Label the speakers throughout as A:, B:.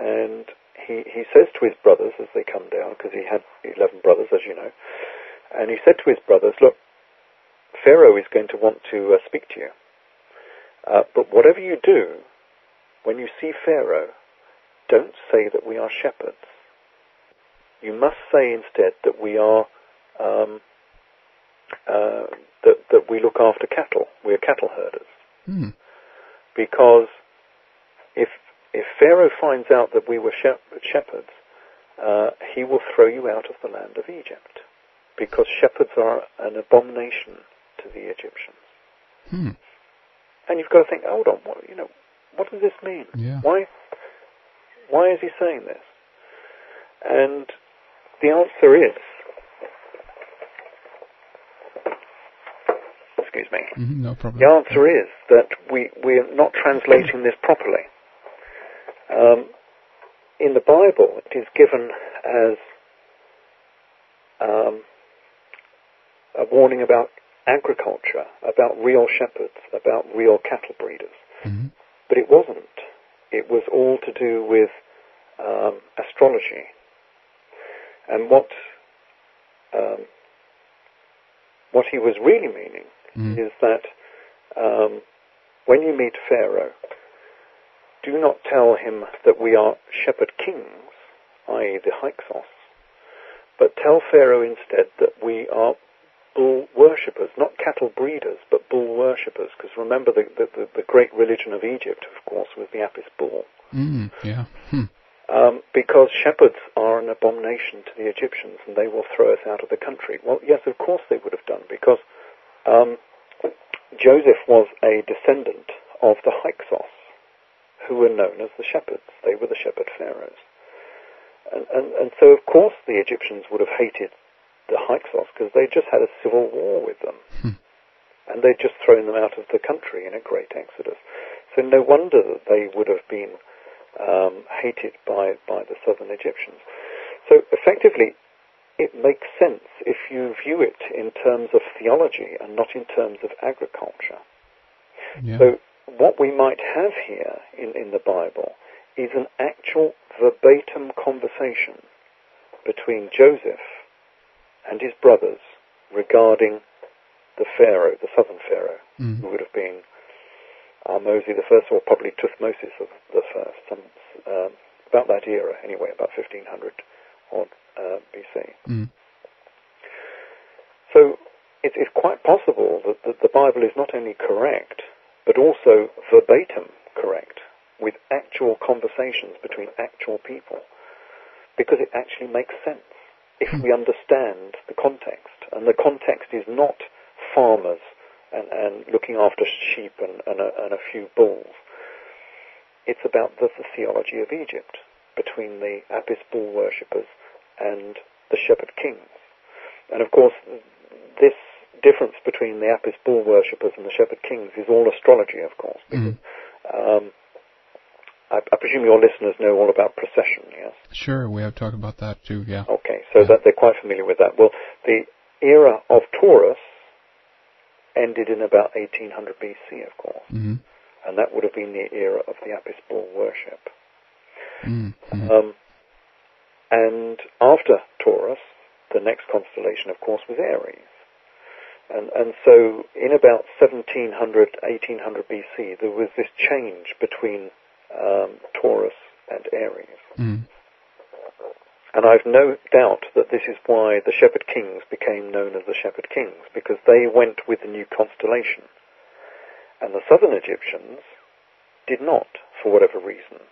A: and he says to his brothers as they come down, because he had 11 brothers, as you know, and he said to his brothers, look, Pharaoh is going to want to speak to you, but whatever you do, when you see Pharaoh, don't say that we are shepherds. You must say instead that we are that we look after cattle. We are cattle herders.
B: Mm.
A: Because if Pharaoh finds out that we were shepherds, he will throw you out of the land of Egypt, because shepherds are an abomination to the Egyptians.
B: Mm.
A: And you've got to think, hold on, what does this mean?
B: Yeah.
A: Why is he saying this? And the answer is, excuse me.
B: Mm-hmm, no problem.
A: The answer is that we're not translating this properly. In the Bible, it is given as a warning about agriculture, about real shepherds, about real cattle breeders.
B: Mm-hmm.
A: But it wasn't. It was all to do with astrology. And what he was really meaning is that when you meet Pharaoh, do not tell him that we are shepherd kings, i.e. the Hyksos, but tell Pharaoh instead that we are bull worshippers, not cattle breeders, but bull worshippers, because remember the great religion of Egypt, of course, was the Apis bull.
B: Yeah.
A: Because shepherds are an abomination to the Egyptians, and they will throw us out of the country. Well, yes, of course they would have done, because Joseph was a descendant of the Hyksos, who were known as the shepherds. They were the shepherd pharaohs. And so, of course, the Egyptians would have hated the Hyksos, because they just had a civil war with them. And they'd just thrown them out of the country in a great exodus. So no wonder that they would have been hated by the southern Egyptians. So effectively, it makes sense if you view it in terms of theology and not in terms of agriculture.
B: Yeah.
A: So what we might have here in the Bible is an actual verbatim conversation between Joseph and his brothers regarding the Pharaoh, the southern Pharaoh, who would have been Ahmose the first, or probably Tuthmosis of the first, about that era anyway, about 1500 odd BC. So it's quite possible that the Bible is not only correct, but also verbatim correct, with actual conversations between actual people, because it actually makes sense if we understand the context. And the context is not farmers and looking after sheep and a few bulls. It's about the theology of Egypt, between the Apis bull worshippers and the shepherd kings. And of course, this difference between the Apis bull worshippers and the shepherd kings is all astrology, of course. Because, I presume your listeners know all about precession, yes?
B: Sure, we have talked about that too, yeah.
A: Okay, so that they're quite familiar with that. Well, the era of Taurus ended in about 1800 BC, of course. And that would have been the era of the Apis bull worship. And after Taurus, the next constellation, of course, was Aries. And so in about 1700, 1800 BC, there was this change between Taurus and Aries. And I've no doubt that this is why the shepherd kings became known as the shepherd kings, because they went with the new constellation. And the southern Egyptians did not, for whatever reason.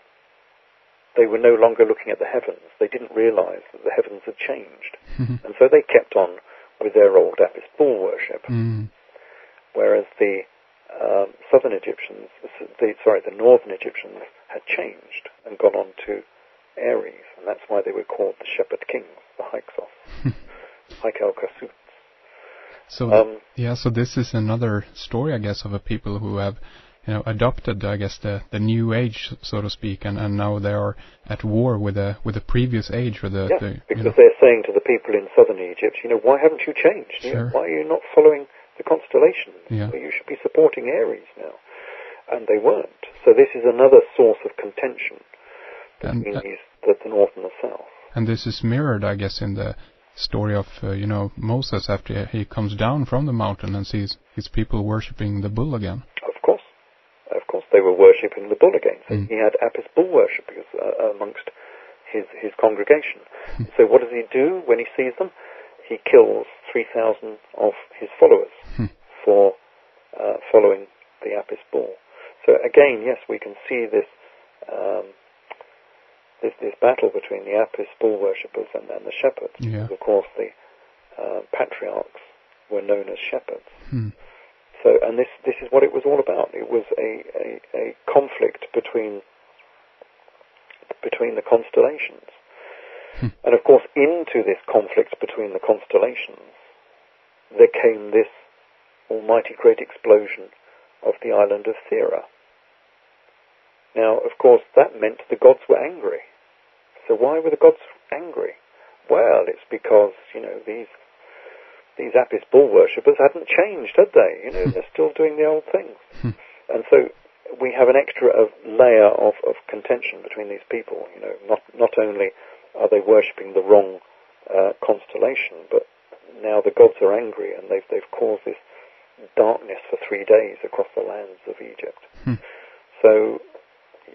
A: They were no longer looking at the heavens. They didn't realize that the heavens had changed. And so they kept on with their old Apis bull worship. Whereas the southern Egyptians, the northern Egyptians had changed and gone on to Aries, and that's why they were called the shepherd kings, the Hyksos, Hyksos.
B: So so this is another story, I guess, of a people who have, adopted, I guess, the new age, so to speak, and now they are at war with the previous age, with
A: because they're saying to the people in southern Egypt, why haven't you changed?
B: Sure.
A: Why are you not following the constellations?
B: Yeah.
A: Well, you should be supporting Aries now, and they weren't. So this is another source of contention. between the north and the south.
B: And this is mirrored, I guess, in the story of, Moses after he comes down from the mountain and sees his people worshipping the bull again.
A: Of course, they were worshipping the bull again. So he had Apis bull worship amongst his congregation. So what does he do when he sees them? He kills 3,000 of his followers for following the Apis bull. So again, yes, we can see this this battle between the Apis bull worshippers and the shepherds.
B: Yeah.
A: Of course, the patriarchs were known as shepherds. So, and this is what it was all about. It was a conflict between the constellations. And of course, into this conflict between the constellations, there came this almighty great explosion of the island of Thera. Now, of course, that meant the gods were angry. So why were the gods angry? Well, it's because, these Apis bull worshippers hadn't changed, had they? They're still doing the old things. And so we have an extra layer of contention between these people. Not only are they worshipping the wrong constellation, but now the gods are angry and they've caused this darkness for 3 days across the lands of Egypt. So,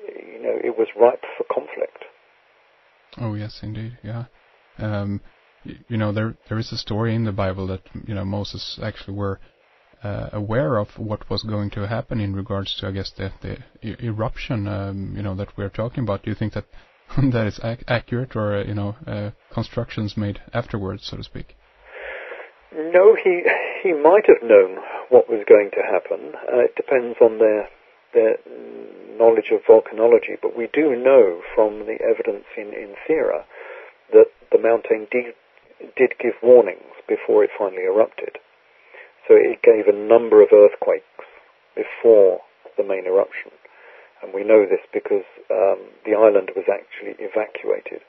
A: it was ripe for conflict.
B: Oh yes, indeed, yeah. There is a story in the Bible that Moses actually were aware of what was going to happen in regards to, I guess, the eruption that we're talking about. Do you think that that is accurate, or constructions made afterwards, so to speak?
A: No, he might have known what was going to happen. It depends on their knowledge of volcanology, but we do know from the evidence in Thera that the mountain did give warnings before it finally erupted. So it gave a number of earthquakes before the main eruption. And we know this because the island was actually evacuated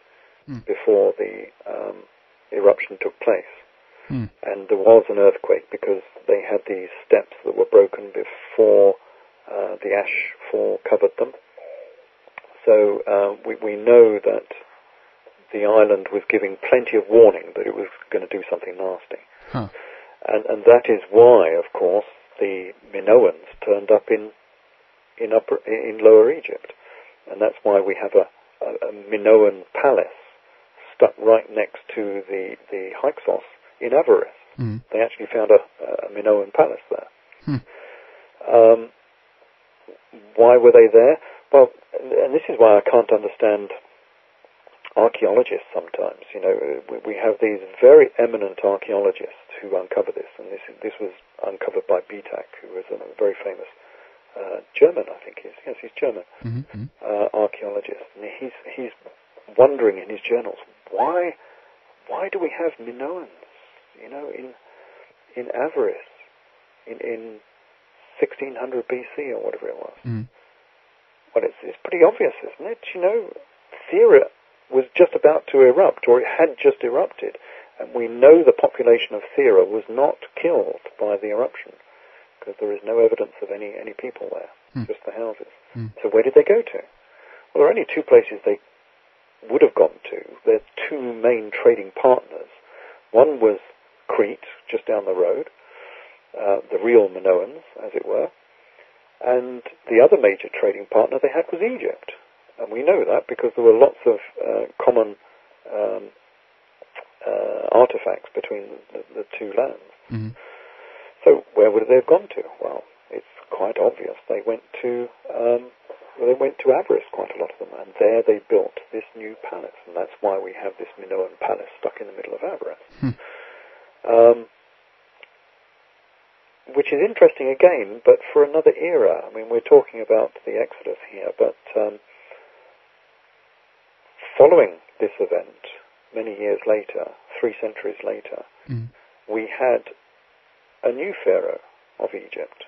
A: before the eruption took place. And there was an earthquake because they had these steps that were broken before the ash fall covered them. So we know that the island was giving plenty of warning that it was going to do something nasty. And that is why, of course, the Minoans turned up in Lower Egypt. And that's why we have a Minoan palace stuck right next to the Hyksos in Avaris. They actually found a Minoan palace there. Why were they there? Well, and this is why I can't understand archaeologists sometimes. We have these very eminent archaeologists who uncover this, and this was uncovered by Bitak, who was a very famous German, I think he is. Yes, he's German. Archaeologist, and he's wondering in his journals why do we have Minoans, in Avaris, in 1600 BC or whatever it was. Well, it's pretty obvious, isn't it? Thera was just about to erupt, or it had just erupted, and we know the population of Thera was not killed by the eruption, because there is no evidence of any people there, just the houses. So where did they go to? Well, there are only two places they would have gone to. Their two main trading partners. One was Crete, just down the road, the real Minoans, as it were, and the other major trading partner they had was Egypt. And we know that because there were lots of common artifacts between the two lands. So where would they have gone to? Well, it's quite obvious. They went to Avaris, quite a lot of them, and there they built this new palace, and that's why we have this Minoan palace stuck in the middle of Avaris. Which is interesting again, but for another era. I mean, we're talking about the Exodus here, but following this event, many years later, 3 centuries later, we had a new pharaoh of Egypt,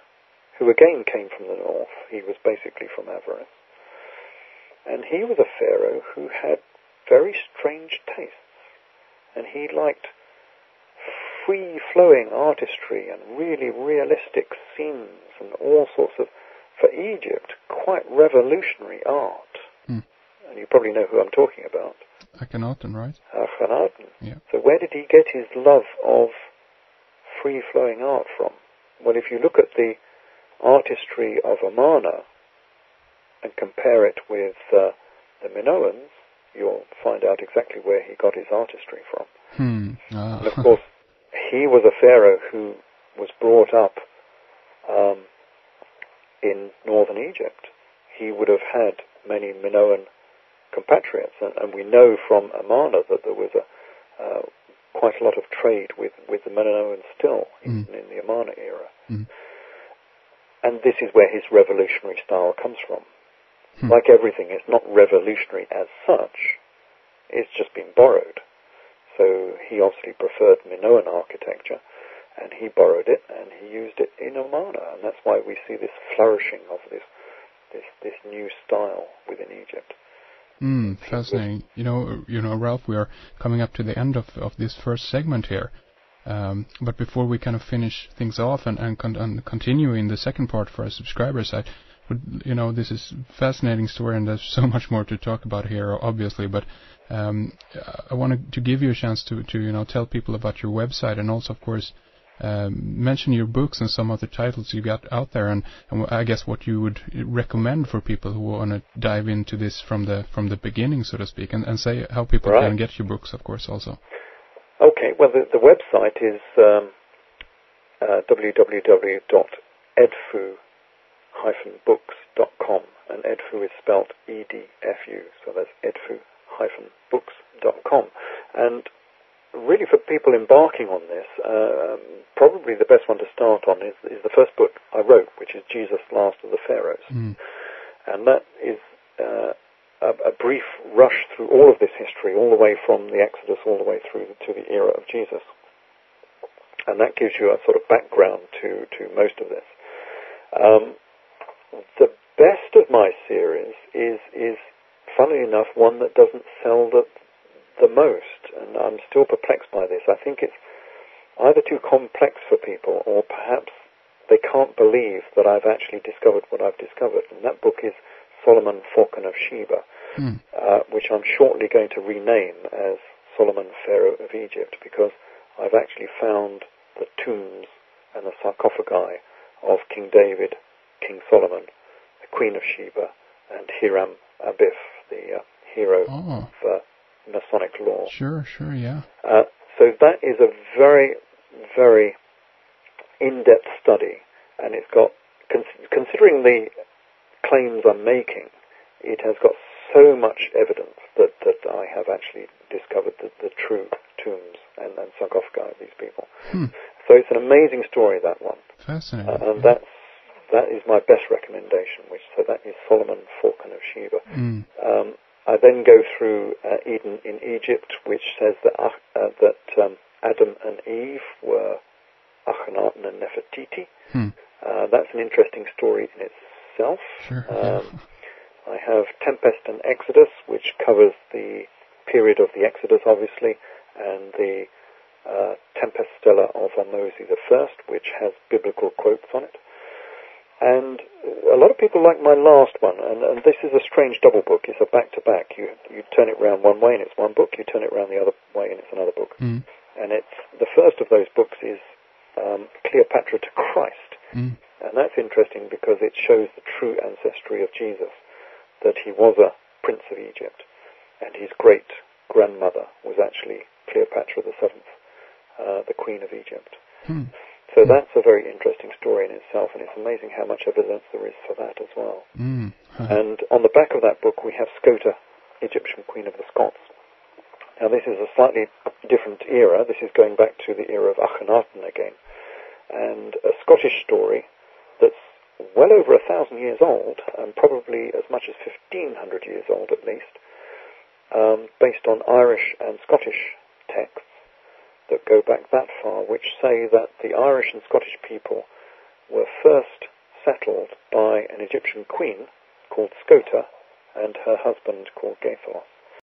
A: who again came from the north. He was basically from Avaris. And he was a pharaoh who had very strange tastes. And he liked free-flowing artistry and really realistic scenes and all sorts of, for Egypt, quite revolutionary art. and you probably know who I'm talking about.
B: Akhenaten, right?
A: Akhenaten.
B: Yeah.
A: So where did he get his love of free-flowing art from? Well, if you look at the artistry of Amarna and compare it with the Minoans, you'll find out exactly where he got his artistry from. And of course, he was a pharaoh who was brought up in northern Egypt. He would have had many Minoan compatriots, and we know from Amarna that there was quite a lot of trade with the Minoans still in the Amarna era. And this is where his revolutionary style comes from. Like everything, it's not revolutionary as such, it's just been borrowed. So he obviously preferred Minoan architecture, and he borrowed it, and he used it in Amarna, and that's why we see this flourishing of this new style within Egypt.
B: Fascinating. You know, Ralph, we are coming up to the end of this first segment here. But before we kind of finish things off and continue in the second part for our subscribers, I would, this is a fascinating story, and there's so much more to talk about here, obviously. But I wanted to give you a chance to tell people about your website, and also, of course, mention your books and some of the titles you got out there, and I guess what you would recommend for people who want to dive into this from the beginning, so to speak, and say how people can get your books, of course, also.
A: Okay, well, the website is www.edfu-books.com, and edfu is spelled EDFU, so that's edfu-books.com. And really, for people embarking on this, probably the best one to start on is the first book I wrote, which is Jesus, Last of the Pharaohs. And that is a brief rush through all of this history, all the way from the Exodus all the way through to the era of Jesus. And that gives you a sort of background to most of this. The best of my series is funnily enough, one that doesn't sell the most, and I'm still perplexed by this. I think it's either too complex for people, or perhaps they can't believe that I've actually discovered what I've discovered. And that book is Solomon, Falcon of Sheba, which I'm shortly going to rename as Solomon, Pharaoh of Egypt, because I've actually found the tombs and the sarcophagi of King David, King Solomon, the Queen of Sheba, and Hiram Abith, the hero of Masonic law.
B: Sure, yeah.
A: So that is a very, very in-depth study, and it's got, considering the claims I'm making, it has got so much evidence that I have actually discovered the true tombs and sarcophagi of these people. So it's an amazing story, that one.
B: Fascinating.
A: And that is my best recommendation, so that is Solomon, Falcon of Sheba. I then go through Eden in Egypt, which says that Adam and Eve were Akhenaten and Nefertiti. That's an interesting story in itself.
B: Sure.
A: I have Tempest and Exodus, which covers the period of the Exodus, obviously, and the Tempest Stella of Ahmose I, which has biblical quotes on it. And a lot of people like my last one, and this is a strange double book. It's a back-to-back. You turn it round one way and it's one book, you turn it round the other way and it's another book. And it's the first of those books is Cleopatra to Christ. And that's interesting because it shows the true ancestry of Jesus, that he was a prince of Egypt, and his great-grandmother was actually Cleopatra VII, the Queen of Egypt. So that's a very interesting story in itself, and it's amazing how much evidence there is for that as well. And on the back of that book we have Scota, Egyptian Queen of the Scots. Now this is a slightly different era. This is going back to the era of Akhenaten again, and a Scottish story that's well over 1,000 years old, and probably as much as 1,500 years old at least, based on Irish and Scottish texts that go back that far, which say that the Irish and Scottish people were first settled by an Egyptian queen called Scota and her husband called Gaithalos.